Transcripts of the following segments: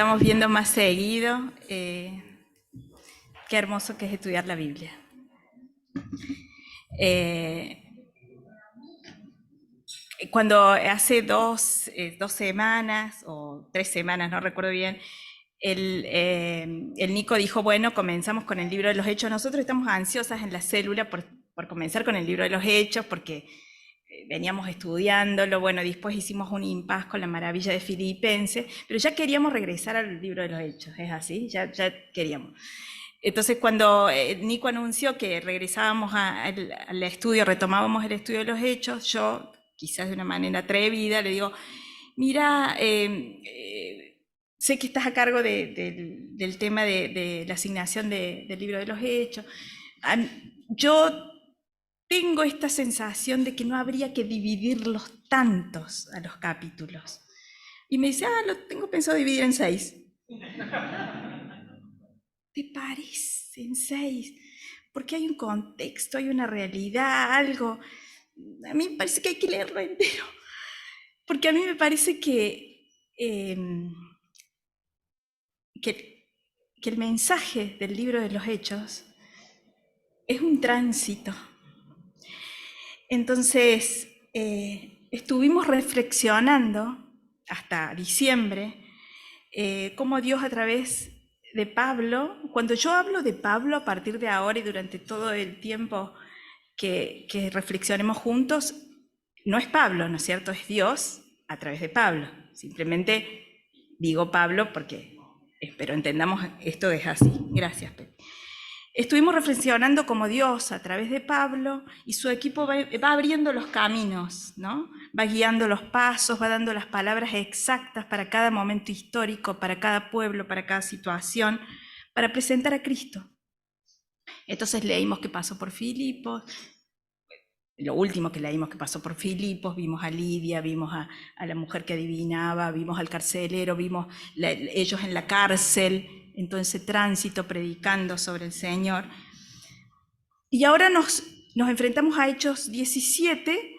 estamos viendo más seguido. Qué hermoso que es estudiar la Biblia. Cuando hace dos semanas o 3 semanas, no recuerdo bien, el Nico dijo, bueno, comenzamos con el libro de los Hechos. Nosotros estamos ansiosas en la célula por comenzar con el libro de los Hechos, porque veníamos estudiándolo. Bueno, después hicimos un impas con la maravilla de Filipenses, pero ya queríamos regresar al libro de los Hechos, ¿es así? Ya queríamos. Entonces, cuando Nico anunció que regresábamos al estudio, retomábamos el estudio de los Hechos, yo, quizás de una manera atrevida, le digo, mira, sé que estás a cargo del tema de la asignación del libro de los Hechos. Yo tengo esta sensación de que no habría que dividirlos tantos a los capítulos. Y me dice, lo tengo pensado dividir en 6. ¿Te parece en 6? Porque hay un contexto, hay una realidad, algo. A mí me parece que hay que leerlo entero. Porque a mí me parece que el mensaje del libro de los Hechos es un tránsito. Entonces, estuvimos reflexionando hasta diciembre cómo Dios a través de Pablo, cuando yo hablo de Pablo a partir de ahora y durante todo el tiempo que reflexionemos juntos, no es Pablo, ¿no es cierto? Es Dios a través de Pablo. Simplemente digo Pablo porque espero entendamos esto es así. Gracias, Pepe. Estuvimos reflexionando como Dios a través de Pablo y su equipo va abriendo los caminos, ¿no? Va guiando los pasos, va dando las palabras exactas para cada momento histórico, para cada pueblo, para cada situación, para presentar a Cristo. Entonces leímos que pasó por Filipos, lo último que leímos que pasó por Filipos, vimos a Lidia, vimos a la mujer que adivinaba, vimos al carcelero, vimos ellos en la cárcel, en todo ese tránsito predicando sobre el Señor. Y ahora nos enfrentamos a Hechos 17,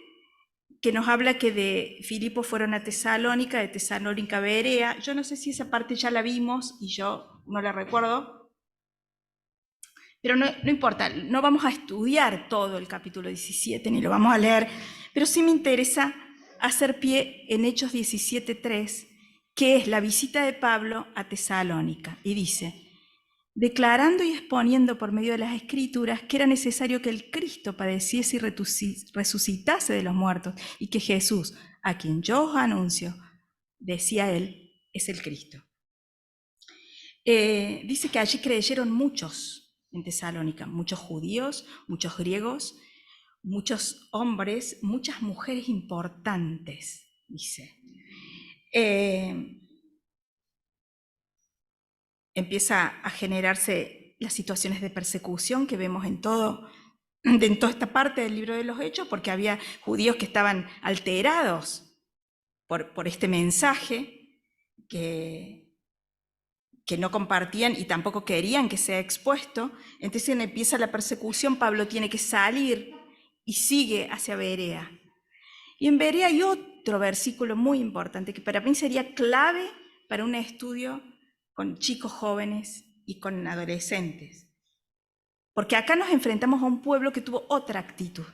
que nos habla que de Filipos fueron a Tesalónica, de Tesalónica a Berea. Yo no sé si esa parte ya la vimos y yo no la recuerdo, pero no importa, no vamos a estudiar todo el capítulo 17, ni lo vamos a leer, pero sí me interesa hacer pie en Hechos 17:3, que es la visita de Pablo a Tesalónica, y dice, declarando y exponiendo por medio de las Escrituras que era necesario que el Cristo padeciese y resucitase de los muertos, y que Jesús, a quien yo os anuncio, decía él, es el Cristo. Dice que allí creyeron muchos en Tesalónica, muchos judíos, muchos griegos, muchos hombres, muchas mujeres importantes, dice. Empieza a generarse las situaciones de persecución que vemos en toda esta parte del libro de los Hechos, porque había judíos que estaban alterados por este mensaje que no compartían y tampoco querían que sea expuesto. Entonces empieza la persecución, Pablo tiene que salir y sigue hacia Berea. Y en Berea hay otro versículo muy importante que para mí sería clave para un estudio con chicos jóvenes y con adolescentes. Porque acá nos enfrentamos a un pueblo que tuvo otra actitud,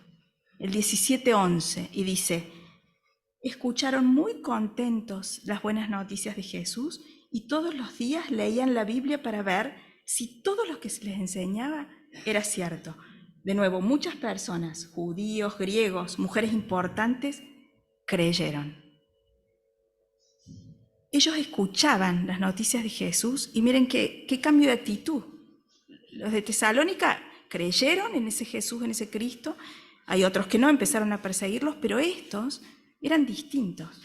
el 17:11, y dice, escucharon muy contentos las buenas noticias de Jesús y todos los días leían la Biblia para ver si todo lo que se les enseñaba era cierto. De nuevo, muchas personas, judíos, griegos, mujeres importantes, creyeron. Ellos escuchaban las noticias de Jesús y miren qué cambio de actitud. Los de Tesalónica creyeron en ese Jesús, en ese Cristo. Hay otros que no, empezaron a perseguirlos, pero estos eran distintos.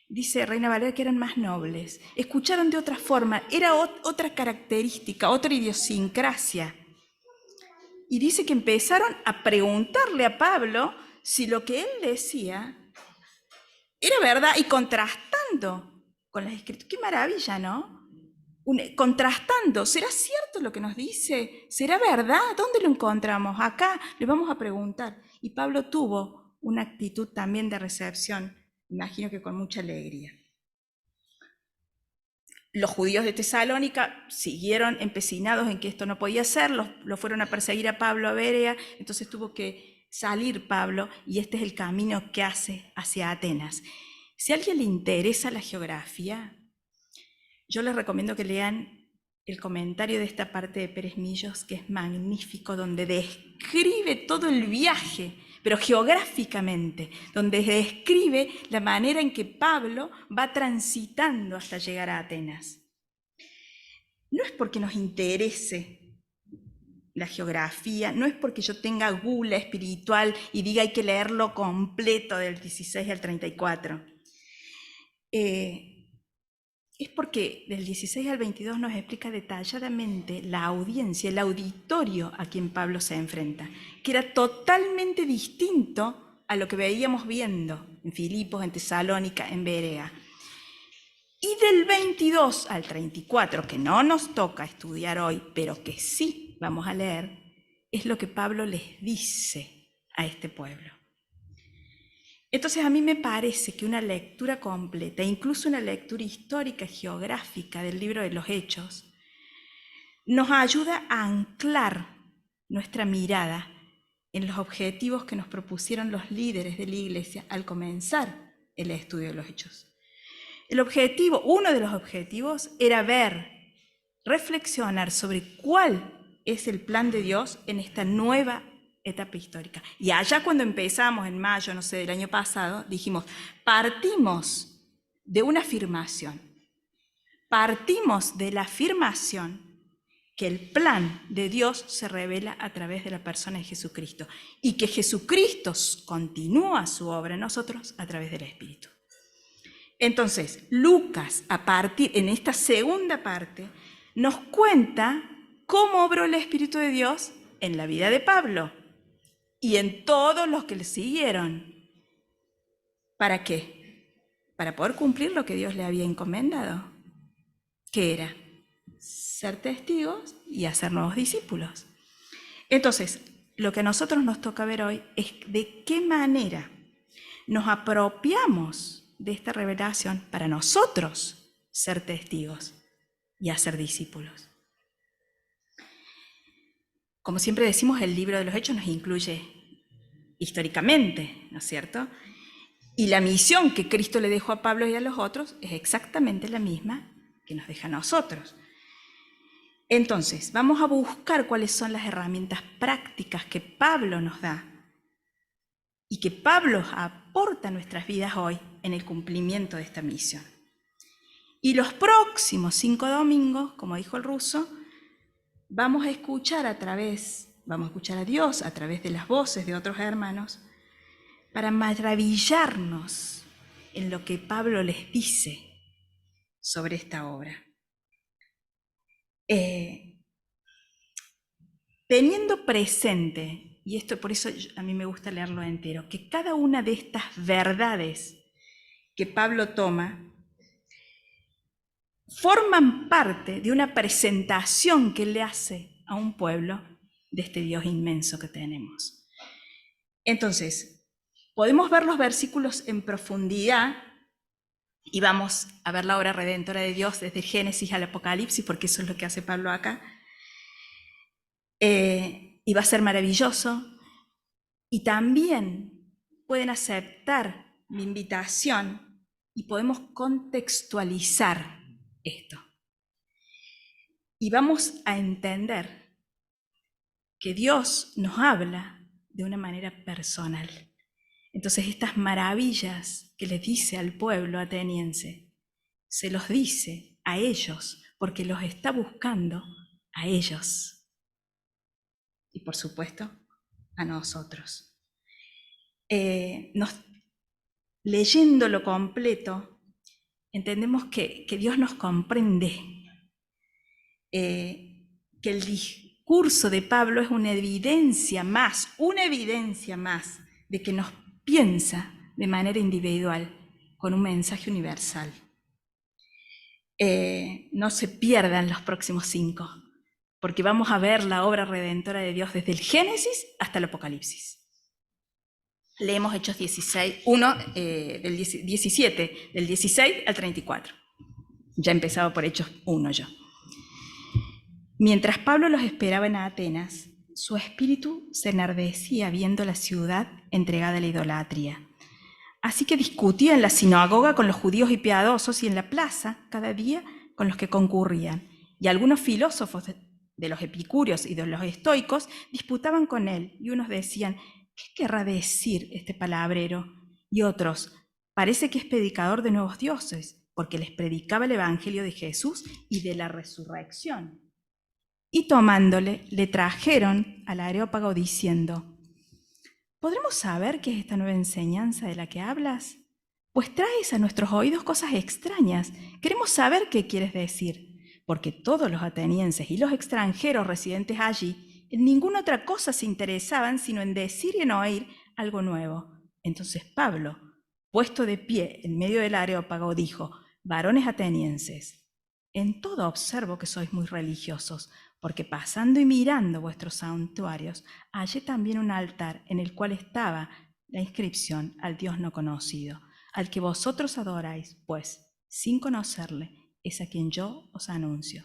Dice Reina Valera que eran más nobles. Escucharon de otra forma, era otra característica, otra idiosincrasia. Y dice que empezaron a preguntarle a Pablo si lo que él decía era verdad y contrastando con las escrituras. Qué maravilla, ¿no? Contrastando, ¿será cierto lo que nos dice? ¿Será verdad? ¿Dónde lo encontramos? Acá le vamos a preguntar. Y Pablo tuvo una actitud también de recepción, imagino que con mucha alegría. Los judíos de Tesalónica siguieron empecinados en que esto no podía ser, lo fueron a perseguir a Pablo a Berea, entonces tuvo que salir Pablo y este es el camino que hace hacia Atenas. Si a alguien le interesa la geografía, yo les recomiendo que lean el comentario de esta parte de Pérez Millos, que es magnífico, donde describe todo el viaje, pero geográficamente, donde describe la manera en que Pablo va transitando hasta llegar a Atenas. No es porque nos interese la geografía, no es porque yo tenga gula espiritual y diga hay que leerlo completo del 16 al 34. Es porque del 16 al 22 nos explica detalladamente la audiencia, el auditorio a quien Pablo se enfrenta, que era totalmente distinto a lo que veíamos viendo en Filipos, en Tesalónica, en Berea. Y del 22 al 34, que no nos toca estudiar hoy, pero que sí vamos a leer, es lo que Pablo les dice a este pueblo. Entonces a mí me parece que una lectura completa, incluso una lectura histórica, geográfica del libro de los Hechos, nos ayuda a anclar nuestra mirada en los objetivos que nos propusieron los líderes de la Iglesia al comenzar el estudio de los Hechos. Uno de los objetivos era reflexionar sobre cuál es el plan de Dios en esta nueva etapa histórica. Y allá cuando empezamos en mayo, no sé, del año pasado, dijimos, partimos de una afirmación. Partimos de la afirmación que el plan de Dios se revela a través de la persona de Jesucristo y que Jesucristo continúa su obra en nosotros a través del Espíritu. Entonces, Lucas, en esta segunda parte, nos cuenta cómo obró el Espíritu de Dios en la vida de Pablo y en todos los que le siguieron. ¿Para qué? Para poder cumplir lo que Dios le había encomendado, que era ser testigos y hacer nuevos discípulos. Entonces, lo que a nosotros nos toca ver hoy es de qué manera nos apropiamos de esta revelación para nosotros ser testigos y hacer discípulos. Como siempre decimos, el libro de los Hechos nos incluye históricamente, ¿no es cierto? Y la misión que Cristo le dejó a Pablo y a los otros es exactamente la misma que nos deja a nosotros. Entonces, vamos a buscar cuáles son las herramientas prácticas que Pablo nos da y que Pablo aporta a nuestras vidas hoy en el cumplimiento de esta misión. Y los próximos 5 domingos, como dijo el ruso, vamos a escuchar a Dios a través de las voces de otros hermanos para maravillarnos en lo que Pablo les dice sobre esta obra. Teniendo presente, y esto por eso a mí me gusta leerlo entero, que cada una de estas verdades que Pablo toma forman parte de una presentación que le hace a un pueblo de este Dios inmenso que tenemos. Entonces, podemos ver los versículos en profundidad y vamos a ver la obra redentora de Dios desde Génesis al Apocalipsis, porque eso es lo que hace Pablo acá. Y va a ser maravilloso. Y también pueden aceptar mi invitación y podemos contextualizar esto. Y vamos a entender que Dios nos habla de una manera personal. Entonces estas maravillas que les dice al pueblo ateniense, se los dice a ellos, porque los está buscando a ellos. Y por supuesto, a nosotros. Leyéndolo completo, entendemos que Dios nos comprende, que el discurso de Pablo es una evidencia más de que nos piensa de manera individual con un mensaje universal. No se pierdan los próximos 5, porque vamos a ver la obra redentora de Dios desde el Génesis hasta el Apocalipsis. Leemos Hechos 17, del 16 al 34. Ya empezaba por Hechos 1 yo. Mientras Pablo los esperaba en Atenas, su espíritu se enardecía viendo la ciudad entregada a la idolatría. Así que discutía en la sinagoga con los judíos y piadosos y en la plaza cada día con los que concurrían. Y algunos filósofos de los epicúreos y de los estoicos disputaban con él, y unos decían: ¿qué querrá decir este palabrero? Y otros: parece que es predicador de nuevos dioses, porque les predicaba el evangelio de Jesús y de la resurrección. Y tomándole, le trajeron al Areópago diciendo: ¿podremos saber qué es esta nueva enseñanza de la que hablas? Pues traes a nuestros oídos cosas extrañas. Queremos saber qué quieres decir, porque todos los atenienses y los extranjeros residentes allí en ninguna otra cosa se interesaban sino en decir y en oír algo nuevo. Entonces Pablo, puesto de pie en medio del Areópago, dijo: varones atenienses, en todo observo que sois muy religiosos, porque pasando y mirando vuestros santuarios, hallé también un altar en el cual estaba la inscripción al Dios no conocido, al que vosotros adoráis, pues, sin conocerle, es a quien yo os anuncio.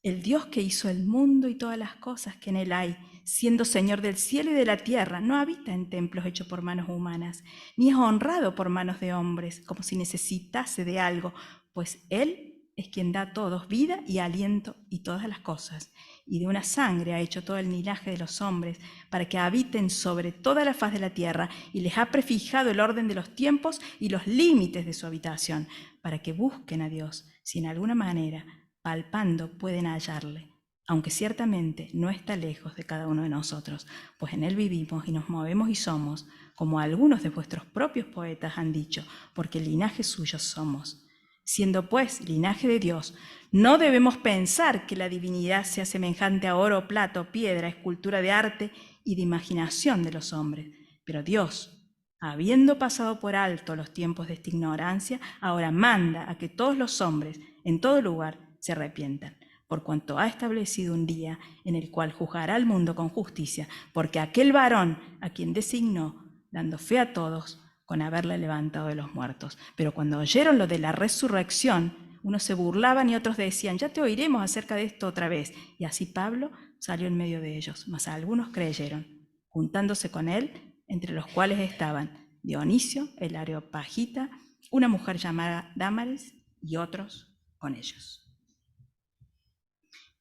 El Dios que hizo el mundo y todas las cosas que en él hay, siendo Señor del cielo y de la tierra, no habita en templos hechos por manos humanas, ni es honrado por manos de hombres, como si necesitase de algo, pues él es quien da a todos vida y aliento y todas las cosas, y de una sangre ha hecho todo el linaje de los hombres, para que habiten sobre toda la faz de la tierra, y les ha prefijado el orden de los tiempos y los límites de su habitación, para que busquen a Dios, si en alguna manera, palpando, pueden hallarle, aunque ciertamente no está lejos de cada uno de nosotros, pues en él vivimos y nos movemos y somos, como algunos de vuestros propios poetas han dicho, porque linaje suyo somos. Siendo pues linaje de Dios, no debemos pensar que la divinidad sea semejante a oro, plata, piedra, escultura de arte y de imaginación de los hombres. Pero Dios, habiendo pasado por alto los tiempos de esta ignorancia, ahora manda a que todos los hombres, en todo lugar, se arrepientan, por cuanto ha establecido un día en el cual juzgará al mundo con justicia, porque aquel varón a quien designó, dando fe a todos, con haberle levantado de los muertos. Pero cuando oyeron lo de la resurrección, unos se burlaban y otros decían: ya te oiremos acerca de esto otra vez. Y así Pablo salió en medio de ellos, mas algunos creyeron, juntándose con él, entre los cuales estaban Dionisio, el Areopagita, una mujer llamada Dámaris, y otros con ellos.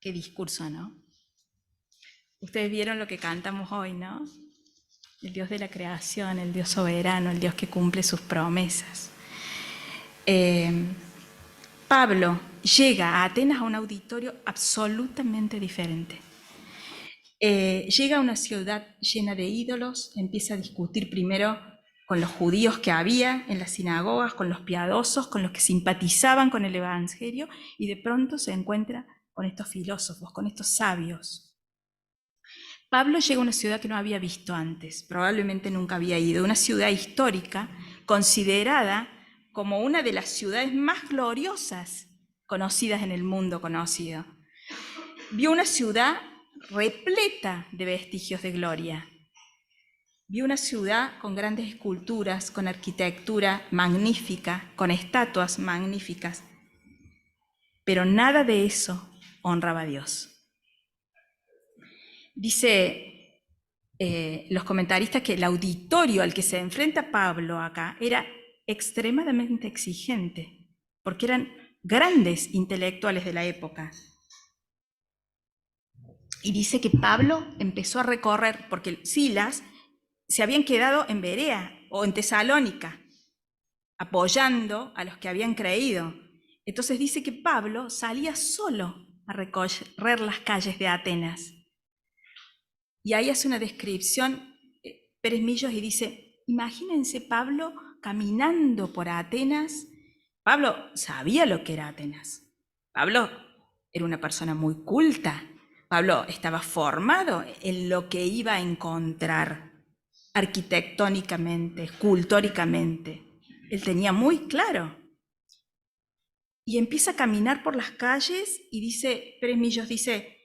Qué discurso, ¿no? Ustedes vieron lo que cantamos hoy, ¿no? El Dios de la creación, el Dios soberano, el Dios que cumple sus promesas. Pablo llega a Atenas a un auditorio absolutamente diferente. Llega a una ciudad llena de ídolos, empieza a discutir primero con los judíos que había en las sinagogas, con los piadosos, con los que simpatizaban con el evangelio, y de pronto se encuentra con estos filósofos, con estos sabios. Pablo llega a una ciudad que no había visto antes, probablemente nunca había ido, una ciudad histórica considerada como una de las ciudades más gloriosas conocidas en el mundo conocido. Vio una ciudad repleta de vestigios de gloria. Vio una ciudad con grandes esculturas, con arquitectura magnífica, con estatuas magníficas, pero nada de eso honraba a Dios. Dice los comentaristas que el auditorio al que se enfrenta Pablo acá era extremadamente exigente, porque eran grandes intelectuales de la época. Y dice que Pablo empezó a recorrer, porque Silas se habían quedado en Berea o en Tesalónica, apoyando a los que habían creído. Entonces dice que Pablo salía solo a recorrer las calles de Atenas. Y ahí hace una descripción Pérez Millos y dice: imagínense Pablo caminando por Atenas. Pablo sabía lo que era Atenas. Pablo era una persona muy culta. Pablo estaba formado en lo que iba a encontrar arquitectónicamente, escultóricamente. Él tenía muy claro. Y empieza a caminar por las calles y dice, Pérez Millos dice,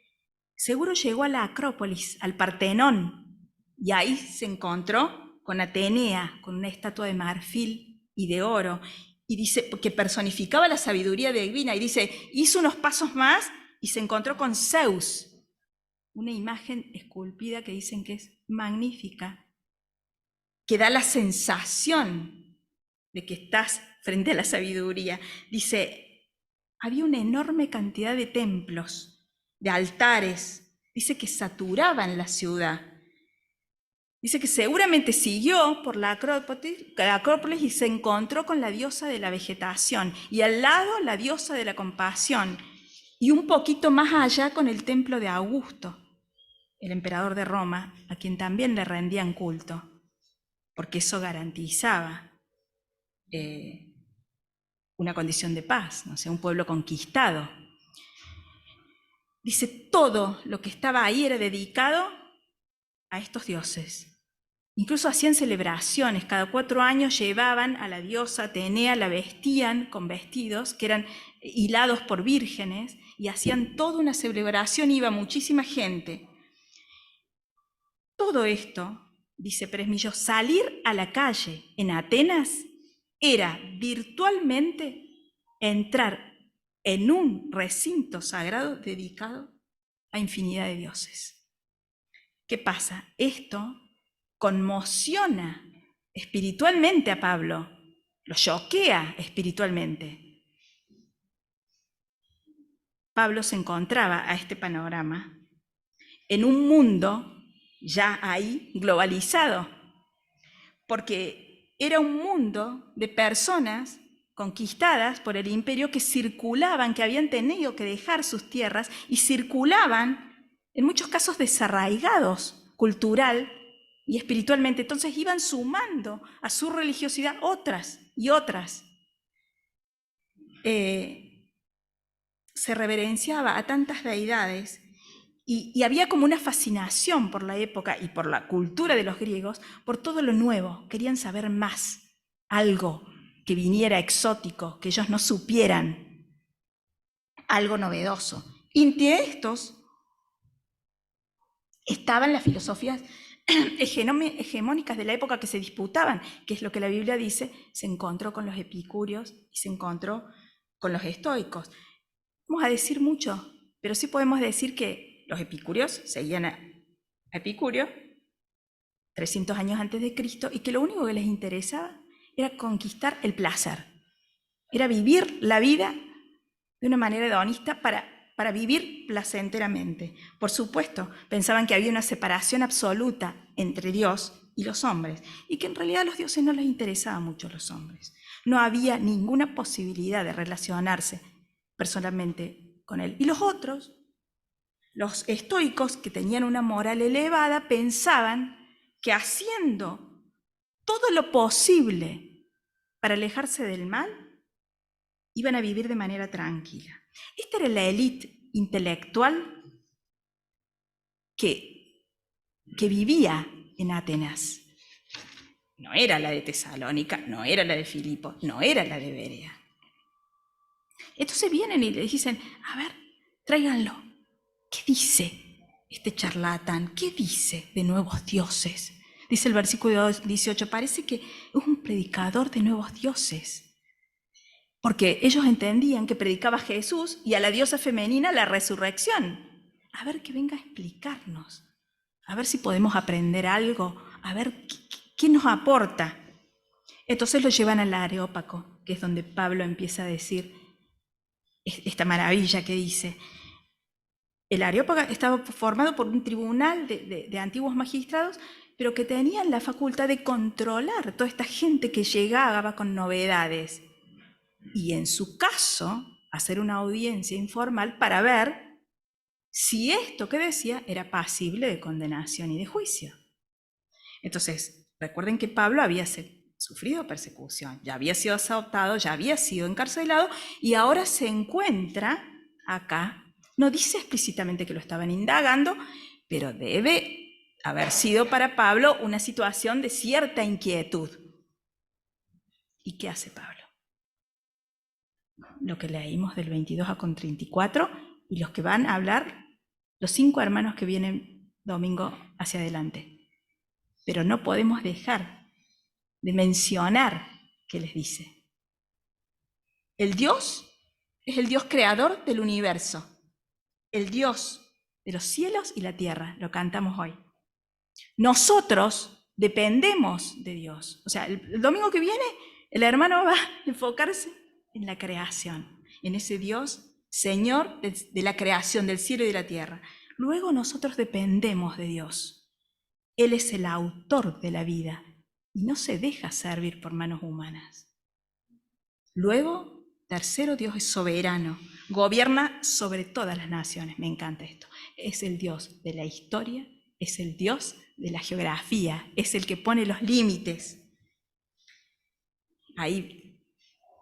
seguro llegó a la Acrópolis, al Partenón, y ahí se encontró con Atenea, con una estatua de marfil y de oro, y dice que personificaba la sabiduría divina, y dice, hizo unos pasos más y se encontró con Zeus, una imagen esculpida que dicen que es magnífica, que da la sensación de que estás frente a la sabiduría. Dice, había una enorme cantidad de templos, de altares, dice que saturaban la ciudad. Dice que seguramente siguió por la Acrópolis y se encontró con la diosa de la vegetación, y al lado la diosa de la compasión, y un poquito más allá con el templo de Augusto, el emperador de Roma, a quien también le rendían culto, porque eso garantizaba una condición de paz, no sé, un pueblo conquistado. Dice, todo lo que estaba ahí era dedicado a estos dioses. Incluso hacían celebraciones, cada 4 años llevaban a la diosa Atenea, la vestían con vestidos que eran hilados por vírgenes, y hacían toda una celebración, iba muchísima gente. Todo esto, dice Pérez Millo, salir a la calle en Atenas era virtualmente entrar en un recinto sagrado dedicado a infinidad de dioses. ¿Qué pasa? Esto conmociona espiritualmente a Pablo, lo choquea espiritualmente. Pablo se encontraba a este panorama en un mundo ya ahí globalizado, porque era un mundo de personas conquistadas por el imperio que circulaban, que habían tenido que dejar sus tierras y circulaban, en muchos casos desarraigados cultural y espiritualmente. Entonces iban sumando a su religiosidad otras y otras. Se reverenciaba a tantas deidades y había como una fascinación por la época y por la cultura de los griegos por todo lo nuevo. Querían saber más, algo que viniera exótico, que ellos no supieran, algo novedoso. Y entre estos estaban las filosofías hegemónicas de la época que se disputaban, que es lo que la Biblia dice, se encontró con los epicúreos y se encontró con los estoicos. Vamos a decir mucho, pero sí podemos decir que los epicúreos seguían a Epicurio 300 años antes de Cristo, y que lo único que les interesaba era conquistar el placer, era vivir la vida de una manera hedonista para vivir placenteramente. Por supuesto, pensaban que había una separación absoluta entre Dios y los hombres, y que en realidad a los dioses no les interesaban mucho los hombres. No había ninguna posibilidad de relacionarse personalmente con él. Y los otros, los estoicos, que tenían una moral elevada, pensaban que haciendo todo lo posible para alejarse del mal, iban a vivir de manera tranquila. Esta era la élite intelectual que vivía en Atenas. No era la de Tesalónica, no era la de Filipos, no era la de Berea. Entonces vienen y le dicen, a ver, tráiganlo. ¿Qué dice este charlatán? ¿Qué dice de nuevos dioses? Dice el versículo 18, parece que es un predicador de nuevos dioses. Porque ellos entendían que predicaba Jesús y a la diosa femenina la resurrección. A ver, que venga a explicarnos, a ver si podemos aprender algo, a ver qué nos aporta. Entonces lo llevan al Areópago, que es donde Pablo empieza a decir esta maravilla que dice. El Areópago estaba formado por un tribunal de antiguos magistrados, pero que tenían la facultad de controlar toda esta gente que llegaba con novedades. Y en su caso, hacer una audiencia informal para ver si esto que decía era pasible de condenación y de juicio. Entonces, recuerden que Pablo había sufrido persecución, ya había sido azotado, ya había sido encarcelado, y ahora se encuentra acá. No dice explícitamente que lo estaban indagando, pero debe haber sido para Pablo una situación de cierta inquietud. ¿Y qué hace Pablo? Lo que leímos del 22 a con 34, y los que van a hablar, los 5 hermanos que vienen domingo hacia adelante. Pero no podemos dejar de mencionar qué les dice. El Dios es el Dios creador del universo, el Dios de los cielos y la tierra, lo cantamos hoy. Nosotros dependemos de Dios. O sea, el domingo que viene el hermano va a enfocarse en la creación, en ese Dios, Señor de la creación del cielo y de la tierra. Luego nosotros dependemos de Dios. Él es el autor de la vida y no se deja servir por manos humanas. Luego, tercero, Dios es soberano, gobierna sobre todas las naciones. Me encanta esto. Es el Dios de la historia, es el Dios de la geografía, es el que pone los límites. Ahí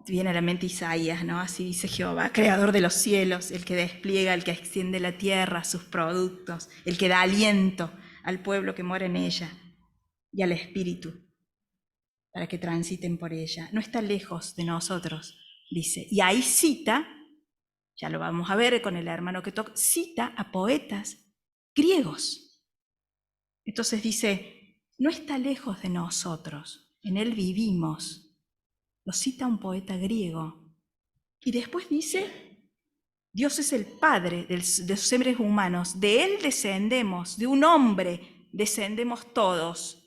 viene a la mente Isaías, ¿no? Así dice Jehová, creador de los cielos, el que despliega, el que extiende la tierra, sus productos, el que da aliento al pueblo que mora en ella y al espíritu para que transiten por ella. No está lejos de nosotros, dice. Y ahí cita, ya lo vamos a ver con el hermano que toca, cita a poetas griegos. Entonces dice, no está lejos de nosotros, en él vivimos. Lo cita un poeta griego. Y después dice, Dios es el Padre de los seres humanos, de él descendemos, de un hombre descendemos todos.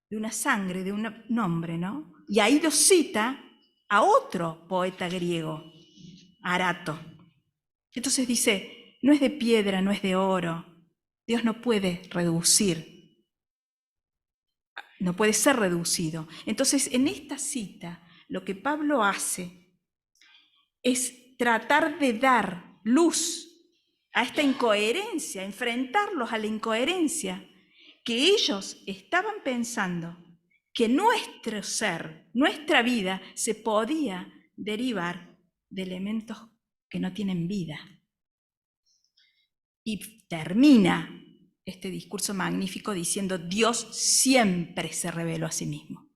De una sangre, de un hombre, ¿no? Y ahí lo cita a otro poeta griego, Arato. Entonces dice, no es de piedra, no es de oro. Dios no puede reducir, no puede ser reducido. Entonces, en esta cita, lo que Pablo hace es tratar de dar luz a esta incoherencia, enfrentarlos a la incoherencia, que ellos estaban pensando que nuestro ser, nuestra vida, se podía derivar de elementos que no tienen vida. Y termina este discurso magnífico diciendo, Dios siempre se reveló a sí mismo.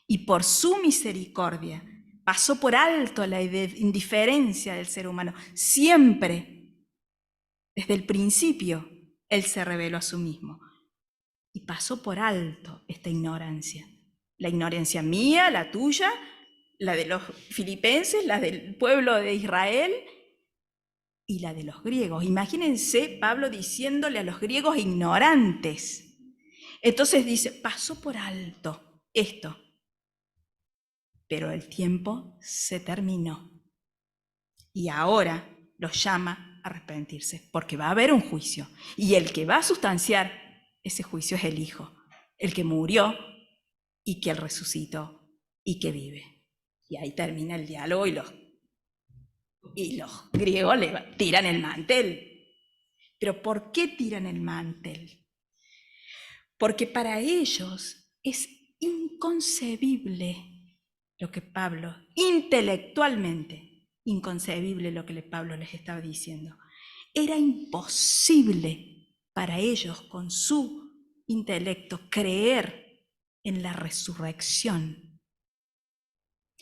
Y por su misericordia pasó por alto la indiferencia del ser humano. Siempre, desde el principio, Él se reveló a sí mismo. Y pasó por alto esta ignorancia. La ignorancia mía, la tuya, la de los filipenses, la del pueblo de Israel y la de los griegos. Imagínense Pablo diciéndole a los griegos ignorantes. Entonces dice, pasó por alto esto, pero el tiempo se terminó. Y ahora los llama a arrepentirse, porque va a haber un juicio. Y el que va a sustanciar ese juicio es el Hijo, el que murió y que él resucitó y que vive. Y ahí termina el diálogo y los griegos le tiran el mantel. ¿Pero por qué tiran el mantel? Porque para ellos es inconcebible lo que Pablo, intelectualmente inconcebible lo que Pablo les estaba diciendo. Era imposible para ellos con su intelecto creer en la resurrección.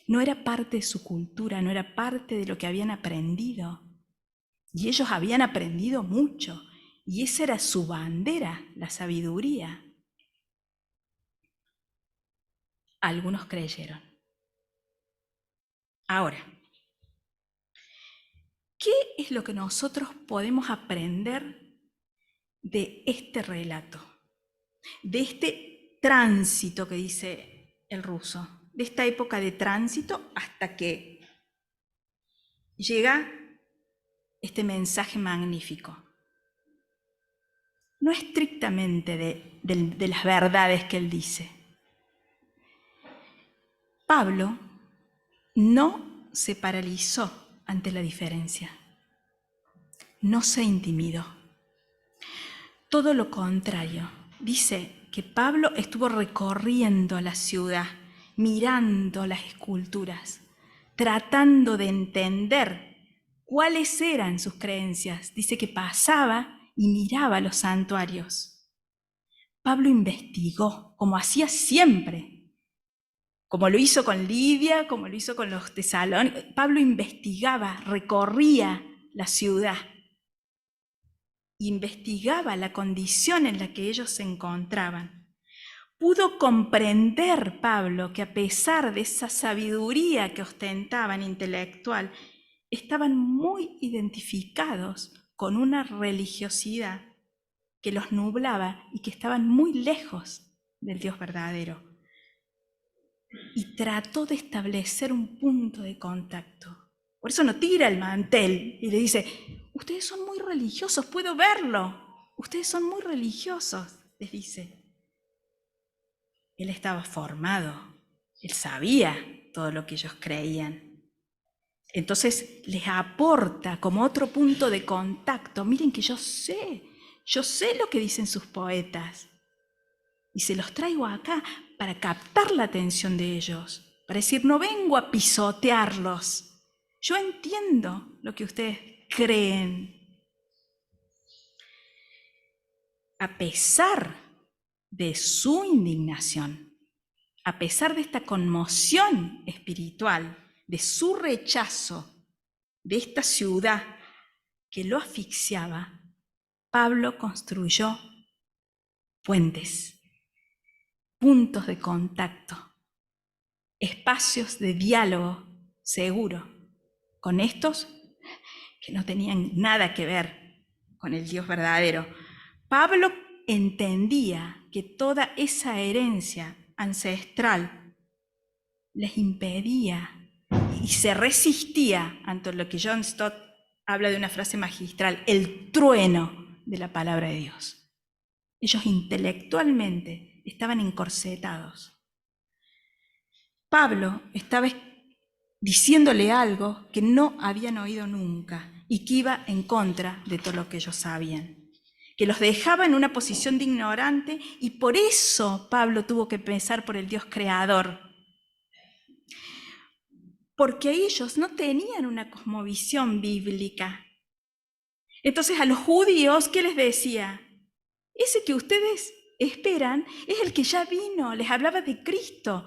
No era parte de su cultura, no era parte de lo que habían aprendido. Y ellos habían aprendido mucho, y esa era su bandera, la sabiduría. Algunos creyeron. Ahora, ¿qué es lo que nosotros podemos aprender de este relato? De este tránsito que dice el ruso, de esta época de tránsito hasta que llega este mensaje magnífico. No estrictamente de las verdades que él dice. Pablo no se paralizó ante la diferencia, no se intimidó. Todo lo contrario, dice que Pablo estuvo recorriendo la ciudad, mirando las esculturas, tratando de entender cuáles eran sus creencias. Dice que pasaba y miraba los santuarios. Pablo investigó, como hacía siempre, como lo hizo con Lidia, como lo hizo con los tesalónicos. Pablo investigaba, recorría la ciudad, investigaba la condición en la que ellos se encontraban, Pudo comprender Pablo que a pesar de esa sabiduría que ostentaban intelectual, estaban muy identificados con una religiosidad que los nublaba y que estaban muy lejos del Dios verdadero. Y trató de establecer un punto de contacto. Por eso no tira el mantel y le dice, ustedes son muy religiosos, puedo verlo. Ustedes son muy religiosos, les dice. Él estaba formado, él sabía todo lo que ellos creían. Entonces les aporta como otro punto de contacto. Miren que yo sé lo que dicen sus poetas. Y se los traigo acá para captar la atención de ellos, para decir, no vengo a pisotearlos. Yo entiendo lo que ustedes creen. A pesar de su indignación, a pesar de esta conmoción espiritual, de su rechazo de esta ciudad que lo asfixiaba, Pablo construyó puentes, puntos de contacto, espacios de diálogo seguro con estos que no tenían nada que ver con el Dios verdadero. Pablo entendía que toda esa herencia ancestral les impedía y se resistía ante lo que John Stott habla de una frase magistral, el trueno de la palabra de Dios. Ellos intelectualmente estaban encorsetados. Pablo estaba diciéndole algo que no habían oído nunca y que iba en contra de todo lo que ellos sabían, que los dejaba en una posición de ignorante, y por eso Pablo tuvo que pensar por el Dios creador, porque ellos no tenían una cosmovisión bíblica. Entonces a los judíos, ¿qué les decía? Ese que ustedes esperan es el que ya vino, les hablaba de Cristo,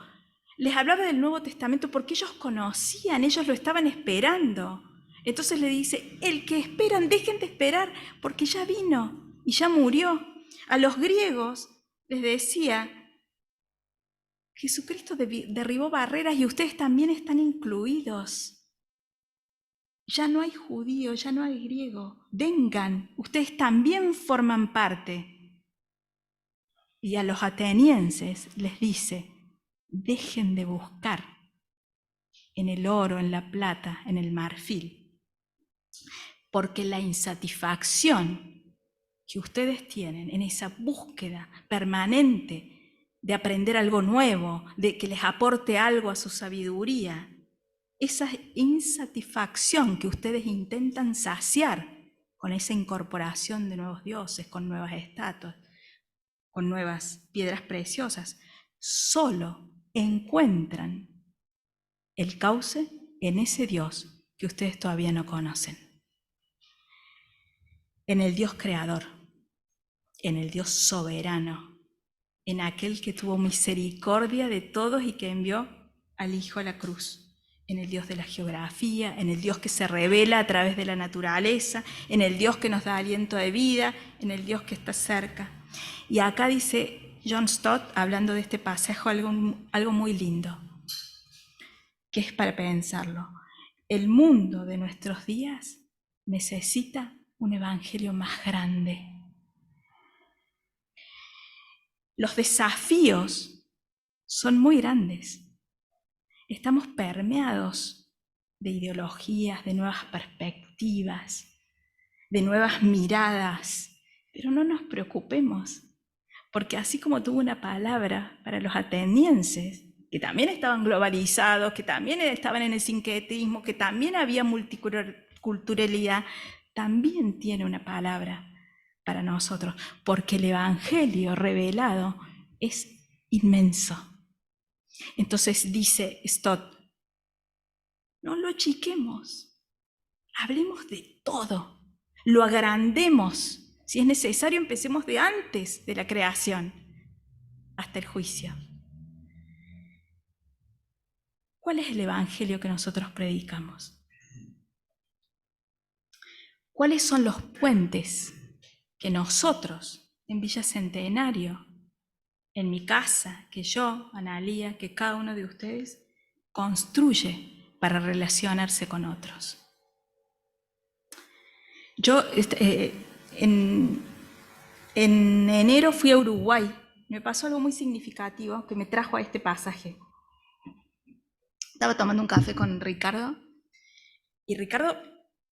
les hablaba del Nuevo Testamento porque ellos conocían, ellos lo estaban esperando. Entonces le dice, el que esperan, dejen de esperar porque ya vino y ya murió. A los griegos les decía, Jesucristo derribó barreras y ustedes también están incluidos. Ya no hay judío, ya no hay griego. Vengan, ustedes también forman parte. Y a los atenienses les dice, dejen de buscar en el oro, en la plata, en el marfil, porque la insatisfacción que ustedes tienen en esa búsqueda permanente de aprender algo nuevo, de que les aporte algo a su sabiduría, esa insatisfacción que ustedes intentan saciar con esa incorporación de nuevos dioses, con nuevas estatuas, con nuevas piedras preciosas, solo encuentran el cauce en ese Dios que ustedes todavía no conocen, en el Dios creador, en el Dios soberano, en aquel que tuvo misericordia de todos y que envió al Hijo a la cruz, en el Dios de la geografía, en el Dios que se revela a través de la naturaleza, en el Dios que nos da aliento de vida, en el Dios que está cerca. Y acá dice John Stott, hablando de este pasaje, algo muy lindo, que es para pensarlo. El mundo de nuestros días necesita un evangelio más grande. Los desafíos son muy grandes. Estamos permeados de ideologías, de nuevas perspectivas, de nuevas miradas, pero no nos preocupemos, porque así como tuvo una palabra para los atenienses, que también estaban globalizados, que también estaban en el sincretismo, que también había multiculturalidad, también tiene una palabra para nosotros, porque el evangelio revelado es inmenso. Entonces dice Stott, no lo achiquemos, hablemos de todo, lo agrandemos. Si es necesario, empecemos de antes de la creación hasta el juicio. ¿Cuál es el evangelio que nosotros predicamos? ¿Cuáles son los puentes que nosotros en Villa Centenario, en mi casa, que yo, Analía, que cada uno de ustedes construye para relacionarse con otros. Yo en enero fui a Uruguay. Me pasó algo muy significativo que me trajo a este pasaje. Estaba tomando un café con Ricardo y Ricardo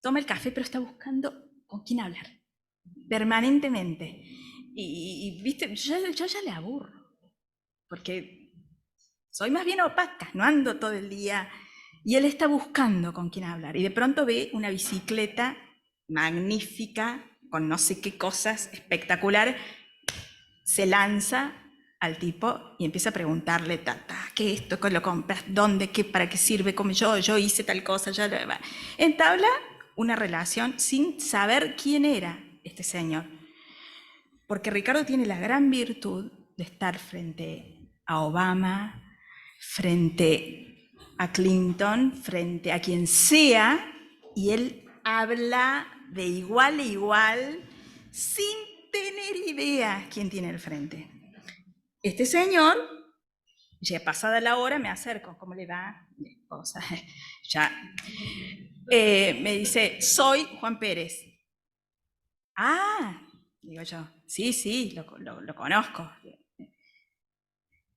toma el café pero está buscando con quién hablar permanentemente. Y viste, yo ya le aburro, porque soy más bien opaca, no ando todo el día. Y él está buscando con quién hablar. Y de pronto ve una bicicleta magnífica, con no sé qué cosas espectaculares. Se lanza al tipo y empieza a preguntarle, ¿qué es esto? ¿Qué lo compras? ¿Dónde? ¿Qué? ¿Para qué sirve? Como yo hice tal cosa. Entabla una relación sin saber quién era este señor. Porque Ricardo tiene la gran virtud de estar frente a Obama, frente a Clinton, frente a quien sea, y él habla de igual a igual sin tener idea quién tiene al frente. Este señor, ya pasada la hora, me acerco, ¿cómo le va? Cosa, ya. Me dice, soy Juan Pérez. Ah, digo yo, sí, lo conozco.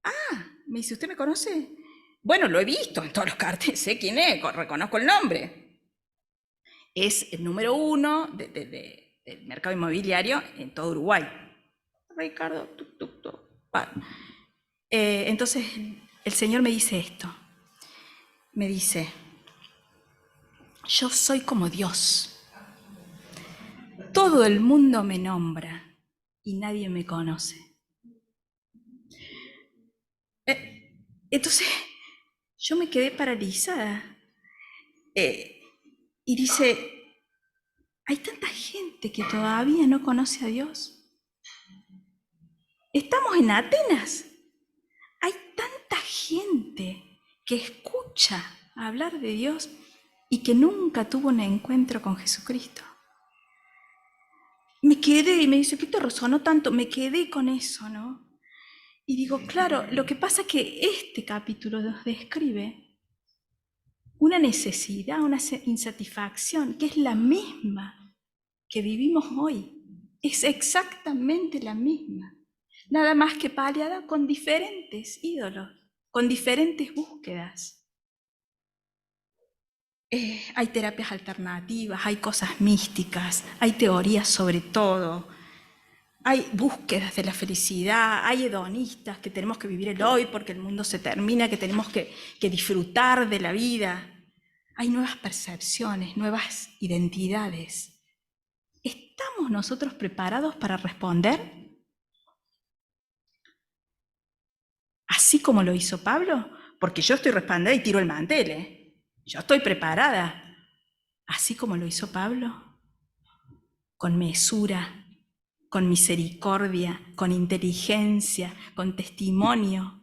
Ah, me dice, ¿usted me conoce? Bueno, lo he visto en todos los carteles, sé quién es, reconozco el nombre. Es el número 1 del mercado inmobiliario en todo Uruguay. Ricardo, entonces el Señor me dice esto. Me dice, yo soy como Dios. Todo el mundo me nombra y nadie me conoce. Entonces yo me quedé paralizada. Y dice, hay tanta gente que todavía no conoce a Dios. Estamos en Atenas. Hay tanta gente que escucha hablar de Dios y que nunca tuvo un encuentro con Jesucristo. Me quedé, y me dice, ¿qué te resonó tanto? Me quedé con eso, ¿no? Y digo, claro, lo que pasa es que este capítulo nos describe una necesidad, una insatisfacción, que es la misma que vivimos hoy. Es exactamente la misma. Nada más que paliada con diferentes ídolos, con diferentes búsquedas. Hay terapias alternativas, hay cosas místicas, hay teorías sobre todo, hay búsquedas de la felicidad, hay hedonistas que tenemos que vivir el hoy porque el mundo se termina, que tenemos que disfrutar de la vida. Hay nuevas percepciones, nuevas identidades. ¿Estamos nosotros preparados para responder? Así como lo hizo Pablo, porque yo estoy respaldada y tiro el mantel, ¿eh? Yo estoy preparada, así como lo hizo Pablo, con mesura, con misericordia, con inteligencia, con testimonio.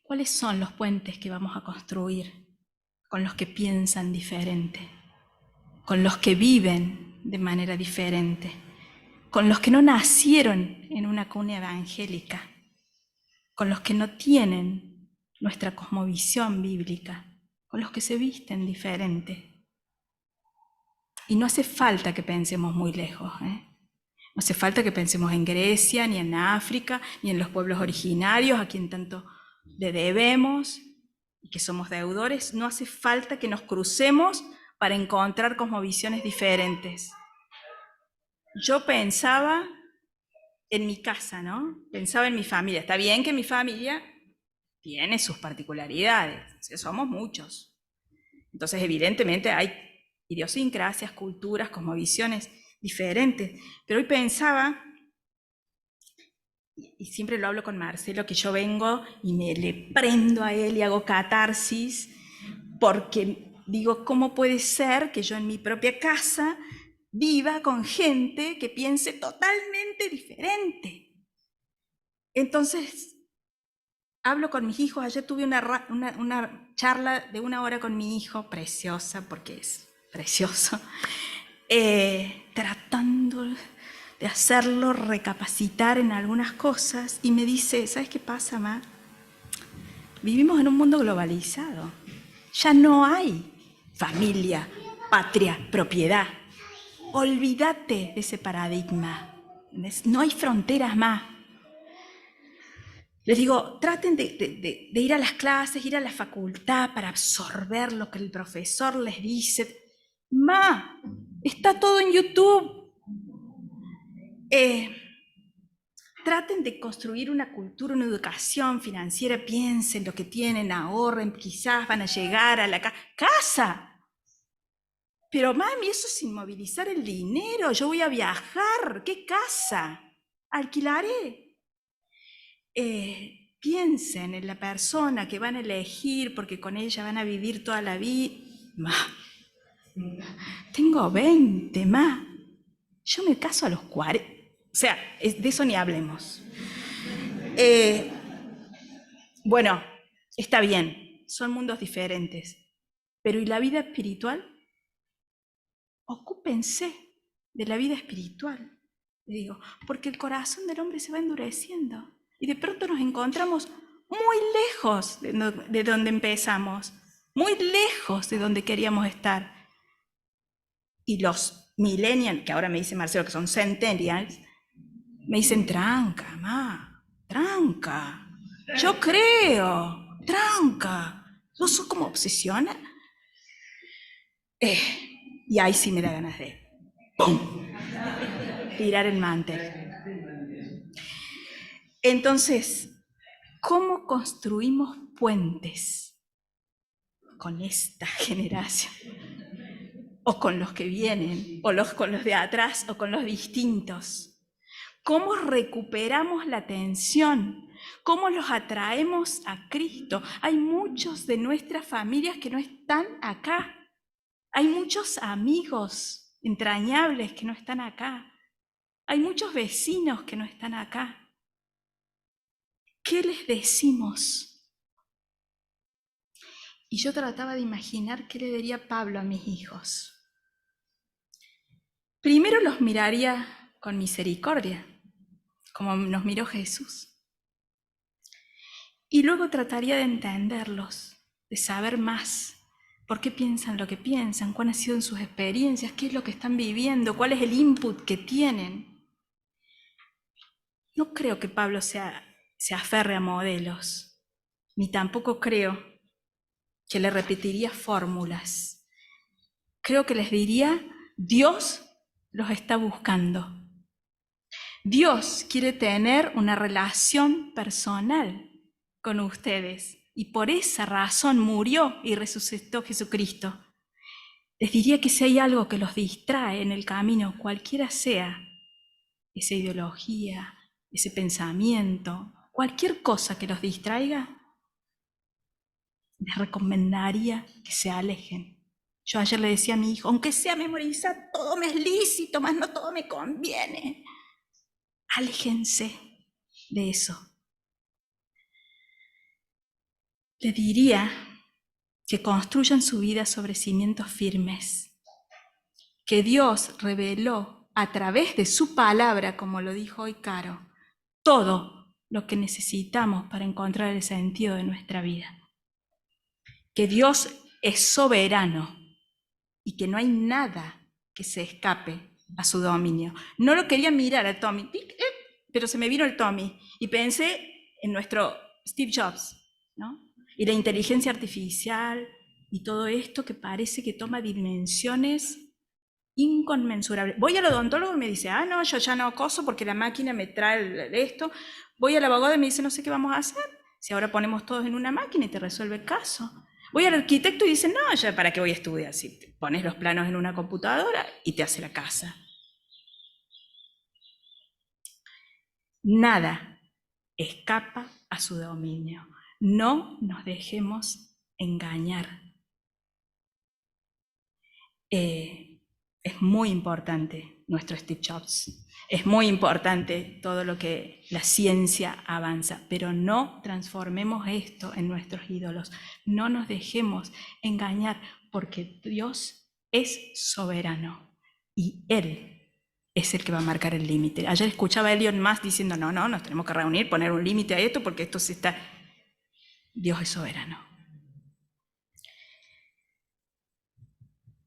¿Cuáles son los puentes que vamos a construir con los que piensan diferente, con los que viven de manera diferente, con los que no nacieron en una cuna evangélica, con los que no tienen nuestra cosmovisión bíblica, con los que se visten diferente? Y no hace falta que pensemos muy lejos, ¿eh? No hace falta que pensemos en Grecia, ni en África, ni en los pueblos originarios, a quien tanto le debemos y que somos deudores. No hace falta que nos crucemos para encontrar cosmovisiones diferentes. Yo pensaba en mi casa, ¿no? Pensaba en mi familia. Está bien que mi familia tiene sus particularidades, somos muchos. Entonces, evidentemente hay idiosincrasias, culturas, cosmovisiones diferentes. Pero hoy pensaba, y siempre lo hablo con Marcelo, que yo vengo y me le prendo a él y hago catarsis, porque digo, ¿cómo puede ser que yo en mi propia casa viva con gente que piense totalmente diferente? Entonces, hablo con mis hijos. Ayer tuve una charla de 1 hora con mi hijo, preciosa, porque es precioso, tratando de hacerlo recapacitar en algunas cosas y me dice, ¿sabes qué pasa, Ma? Vivimos en un mundo globalizado. Ya no hay familia, patria, propiedad. Olvídate de ese paradigma. No hay fronteras más. Les digo, traten de ir a las clases, ir a la facultad para absorber lo que el profesor les dice. Ma, está todo en YouTube. Traten de construir una cultura, una educación financiera, piensen lo que tienen, ahorren, quizás van a llegar a la casa. Pero mami, eso es inmovilizar el dinero, yo voy a viajar, ¿qué casa? Alquilaré. Piensen en la persona que van a elegir porque con ella van a vivir toda la vida. Ma, tengo 20, ma. Yo me caso a los 40. O sea, de eso ni hablemos. Bueno, está bien, son mundos diferentes. Pero ¿y la vida espiritual? Ocúpense de la vida espiritual, le digo, porque el corazón del hombre se va endureciendo y de pronto nos encontramos muy lejos de donde empezamos, muy lejos de donde queríamos estar. Y los millennials, que ahora me dice Marcelo que son centennials, me dicen, tranca, ma, tranca, yo creo, tranca, ¿vos sos como obsesiona? Y ahí sí me da ganas de ¡pum! Tirar el mantel. Entonces, ¿cómo construimos puentes con esta generación? O con los que vienen, o con los de atrás, o con los distintos. ¿Cómo recuperamos la atención? ¿Cómo los atraemos a Cristo? Hay muchos de nuestras familias que no están acá. Hay muchos amigos entrañables que no están acá. Hay muchos vecinos que no están acá. ¿Qué les decimos? Y yo trataba de imaginar qué le diría Pablo a mis hijos. Primero los miraría con misericordia, como nos miró Jesús. Y luego trataría de entenderlos, de saber más, por qué piensan lo que piensan, cuáles han sido sus experiencias, qué es lo que están viviendo, cuál es el input que tienen. No creo que Pablo se aferre a modelos, ni tampoco creo que le repetiría fórmulas. Creo que les diría, Dios los está buscando. Dios quiere tener una relación personal con ustedes y por esa razón murió y resucitó Jesucristo. Les diría que si hay algo que los distrae en el camino, cualquiera sea esa ideología, ese pensamiento, cualquier cosa que los distraiga, les recomendaría que se alejen. Yo ayer le decía a mi hijo, aunque sea memorizar, todo me es lícito, mas no todo me conviene. Aléjense de eso. Le diría que construyan su vida sobre cimientos firmes, que Dios reveló a través de su palabra, como lo dijo hoy Caro, todo lo que necesitamos para encontrar el sentido de nuestra vida. Que Dios es soberano y que no hay nada que se escape a su dominio. No lo quería mirar a Tommy, pero se me vino el Tommy y pensé en nuestro Steve Jobs, ¿no? Y la inteligencia artificial y todo esto que parece que toma dimensiones inconmensurables. Voy al odontólogo y me dice, no, yo ya no coso porque la máquina me trae esto. Voy al abogado y me dice, no sé qué vamos a hacer, si ahora ponemos todos en una máquina y te resuelve el caso. Voy al arquitecto y dice, no, ya para qué voy a estudiar, si te pones los planos en una computadora y te hace la casa. Nada escapa a su dominio. No nos dejemos engañar. Es muy importante nuestro Steve Jobs. Es muy importante todo lo que la ciencia avanza, pero no transformemos esto en nuestros ídolos. No nos dejemos engañar porque Dios es soberano y Él es el que va a marcar el límite. Ayer escuchaba a Elon Musk diciendo, no, nos tenemos que reunir, poner un límite a esto, porque esto se está... Dios es soberano.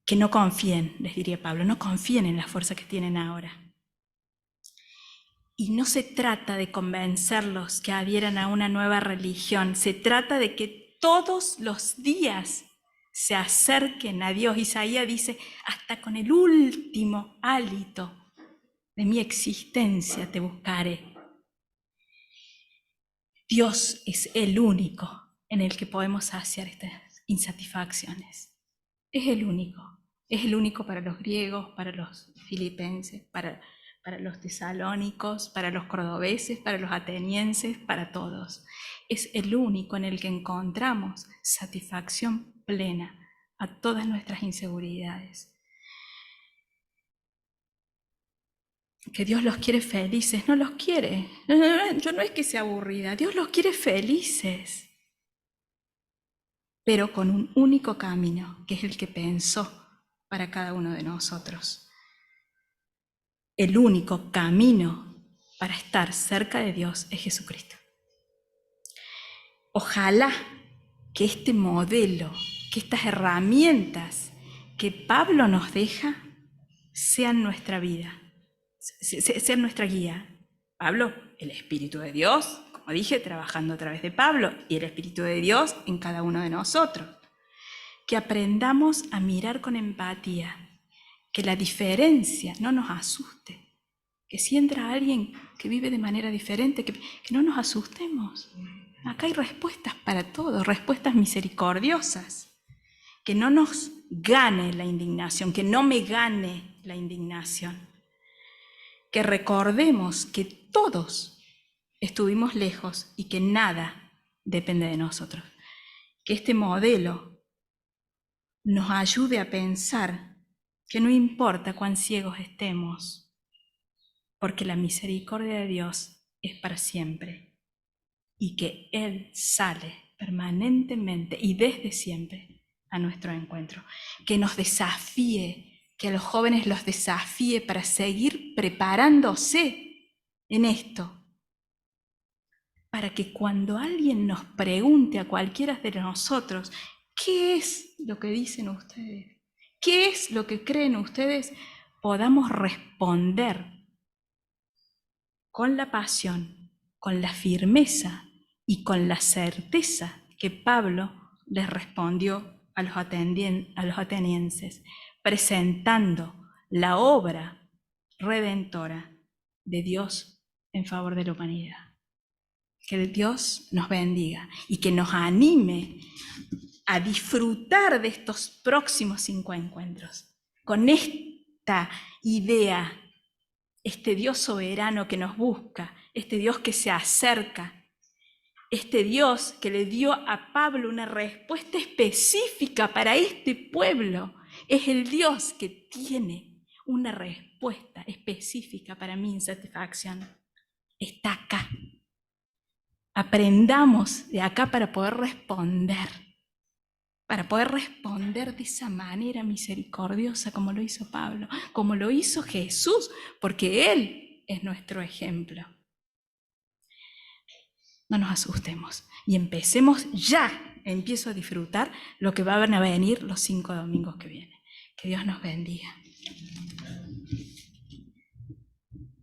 Que no confíen, les diría Pablo, no confíen en la fuerza que tienen ahora. Y no se trata de convencerlos que adhieran a una nueva religión, se trata de que todos los días se acerquen a Dios. Isaías dice, hasta con el último hálito de mi existencia te buscaré. Dios es el único en el que podemos saciar estas insatisfacciones. Es el único para los griegos, para los filipenses, para los tesalónicos, para los cordobeses, para los atenienses, para todos. Es el único en el que encontramos satisfacción plena a todas nuestras inseguridades. Que Dios los quiere felices, no los quiere. Yo no es que sea aburrida, Dios los quiere felices, pero con un único camino, que es el que pensó para cada uno de nosotros. El único camino para estar cerca de Dios es Jesucristo. Ojalá que este modelo, que estas herramientas que Pablo nos deja, sean nuestra vida, sean nuestra guía. Pablo, el Espíritu de Dios, como dije, trabajando a través de Pablo, y el Espíritu de Dios en cada uno de nosotros. Que aprendamos a mirar con empatía, que la diferencia no nos asuste, que si entra alguien que vive de manera diferente, que no nos asustemos. Acá hay respuestas para todo, respuestas misericordiosas. Que no nos gane la indignación, que no me gane la indignación. Que recordemos que todos estuvimos lejos y que nada depende de nosotros. Que este modelo nos ayude a pensar que no importa cuán ciegos estemos, porque la misericordia de Dios es para siempre y que Él sale permanentemente y desde siempre a nuestro encuentro. Que nos desafíe, que a los jóvenes los desafíe para seguir preparándose en esto, para que cuando alguien nos pregunte a cualquiera de nosotros, ¿qué es lo que dicen ustedes? ¿Qué es lo que creen ustedes? Podamos responder con la pasión, con la firmeza y con la certeza que Pablo les respondió a los atenienses, presentando la obra redentora de Dios en favor de la humanidad. Que Dios nos bendiga y que nos anime a disfrutar de estos próximos 5 encuentros, con esta idea, este Dios soberano que nos busca, este Dios que se acerca, este Dios que le dio a Pablo una respuesta específica para este pueblo, es el Dios que tiene una respuesta específica para mi insatisfacción. Está acá. Aprendamos de acá para poder responder de esa manera misericordiosa como lo hizo Pablo, como lo hizo Jesús, porque Él es nuestro ejemplo. No nos asustemos y empecemos ya, empiezo a disfrutar lo que van a venir los 5 domingos que vienen. Que Dios nos bendiga.